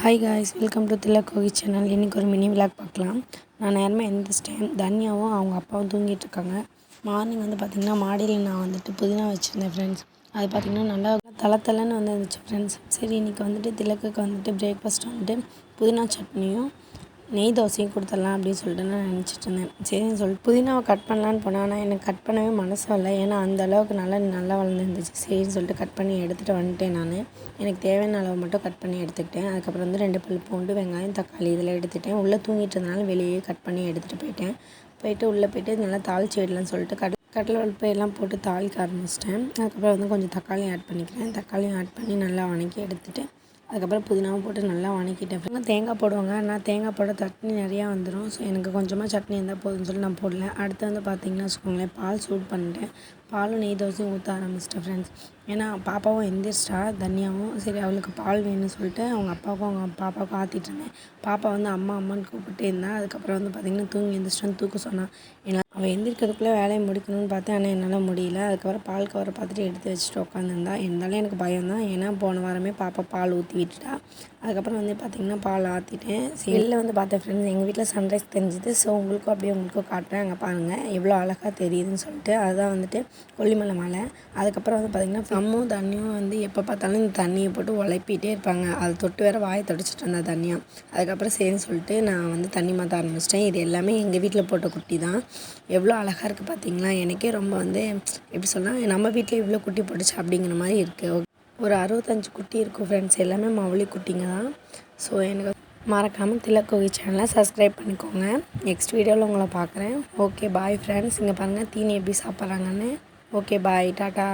Hi guys, welcome to திலக்கோகி channel. இன்றைக்கி ஒரு மினி விளாக் பார்க்கலாம். நான் நேரமாக எந்திரிச்சிட்டேன். தன்யாவும் அவங்க அப்பாவும் தூங்கிட்டுருக்காங்க. மார்னிங் பார்த்திங்கன்னா மாடியில் நான் புதினா வச்சுருந்தேன் ஃப்ரெண்ட்ஸ். அது பார்த்திங்கன்னா நல்லா தளன்னு இருந்துச்சு ஃப்ரெண்ட்ஸ். சரி இன்றைக்கி திலக்குக்கு பிரேக்ஃபாஸ்ட் புதினா சட்னியும் நெய் தோசையும் கொடுத்துடலாம் அப்படின்னு சொல்லிட்டு நான் நினச்சிட்டு இருந்தேன். சரின்னு சொல்லிட்டு புதினாவை கட் பண்ணலான்னு போனேன். ஆனால் எனக்கு கட் பண்ணவே மனசும் இல்லை. ஏன்னா அந்தளவுக்கு நல்லா வளர்ந்துருந்துச்சு. சரின்னு சொல்லிட்டு கட் பண்ணி எடுத்துகிட்டு வந்துட்டேன். நான் எனக்கு தேவையான அளவு மட்டும் கட் பண்ணி எடுத்துக்கிட்டேன். அதுக்கப்புறம் 2 பல் பூண்டு, வெங்காயம், தக்காளி இதெல்லாம் எடுத்துகிட்டேன். உள்ளே தூங்கிட்டு இருந்தனால வெளியே கட் பண்ணி எடுத்துகிட்டு போயிட்டு உள்ளே போய்ட்டு நல்லா தாளித்து விடலான்னு சொல்லிட்டு கடலை பருப்பு எல்லாம் போட்டு தாளிக்க ஆரம்பிச்சிட்டேன். அதுக்கப்புறம் கொஞ்சம் தக்காளியும் ஆட் பண்ணிக்கிறேன். தக்காளியும் ஆட் பண்ணி நல்லா வதக்கி எடுத்துகிட்டு அதுக்கப்புறம் புதினாவும் போட்டு நல்லா வதக்கிட்டேன். தேங்காய் போடுவாங்க. ஆனால் தேங்காய் போட சட்னி நிறையா வந்துடும். ஸோ எனக்கு கொஞ்சமாக சட்னி இருந்தால் போதும்னு சொல்லி நான் போடல. அடுத்து பார்த்திங்கன்னா வச்சுக்கோங்களேன், பால் சூடு பண்ணிட்டேன். பாலும் நெய் தோசையும் ஊற்ற ஆரம்பிச்சிட்டேன் ஃப்ரெண்ட்ஸ். ஏன்னா பாப்பாவும் எந்திரிச்சிட்டா, தன்யாவும். சரி அவளுக்கு பால் வேணும்னு சொல்லிட்டு அவங்க அப்பாவுக்கும் அவங்க பாப்பாவுக்கும் ஆற்றிட்டு இருந்தேன். பாப்பா அம்மான்னு கூப்பிட்டே இருந்தால். அதுக்கப்புறம் பார்த்திங்கன்னா தூங்கி எந்திரிச்சிட்டான்னு தூக்க சொன்னான். ஏன்னா அவள் எந்திரிக்கிறதுக்குள்ளே வேலையை முடிக்கணும்னு பார்த்தேன். ஆனால் என்னால் முடியல. அதுக்கப்புறம் பால் கவரை பார்த்துட்டு எடுத்து வச்சுட்டு உட்காந்துருந்தா. இருந்தாலும் எனக்கு பயம் தான். ஏன்னா போன வாரமே பாப்பா பால் ஊற்றி விட்டுட்டா. அதுக்கப்புறம் பார்த்திங்கன்னா பால் ஆற்றிட்டேன். வெளில பார்த்தேன் ஃப்ரெண்ட்ஸ், எங்கள் வீட்டில் சன்ரைஸ் தெரிஞ்சுது. ஸோ உங்களுக்கும் காட்டுறேன். அங்கே பாருங்கள் எவ்வளோ அழகாக தெரியுதுன்னு சொல்லிட்டு. அதுதான் கொல்லிமலை மலை. அதுக்கப்புறம் பார்த்திங்கன்னா அம்மும் தண்ணியும் எப்போ பார்த்தாலும் இந்த தண்ணியை போட்டு உழைப்பிகிட்டே இருப்பாங்க. அதை தொட்டு வேறு வாயை தொடச்சிட்டு இருந்தா தண்ணியாக. அதுக்கப்புறம் சரின்னு சொல்லிட்டு நான் தண்ணி மாற்ற ஆரம்பிச்சிட்டேன். இது எல்லாமே எங்கள் வீட்டில் போட்ட குட்டி தான். எவ்வளோ அழகாக இருக்குது பார்த்திங்களா. எனக்கே ரொம்ப எப்படி சொன்னால் நம்ம வீட்டில் இவ்வளோ குட்டி போட்டுச்சு அப்படிங்கிற மாதிரி இருக்குது. ஒரு 65 குட்டி இருக்கும் ஃப்ரெண்ட்ஸ். எல்லாமே மவளி குட்டிங்க தான். ஸோ எனக்கு மறக்காமல் திலக்கோகி சேனலை சப்ஸ்கிரைப் பண்ணிக்கோங்க. நெக்ஸ்ட் வீடியோவில் உங்களை பார்க்குறேன். Okay bye friends. இங்கே பாருங்கள் தீனி எப்படி சாப்பிட்றாங்கன்னு. Okay bye, tata.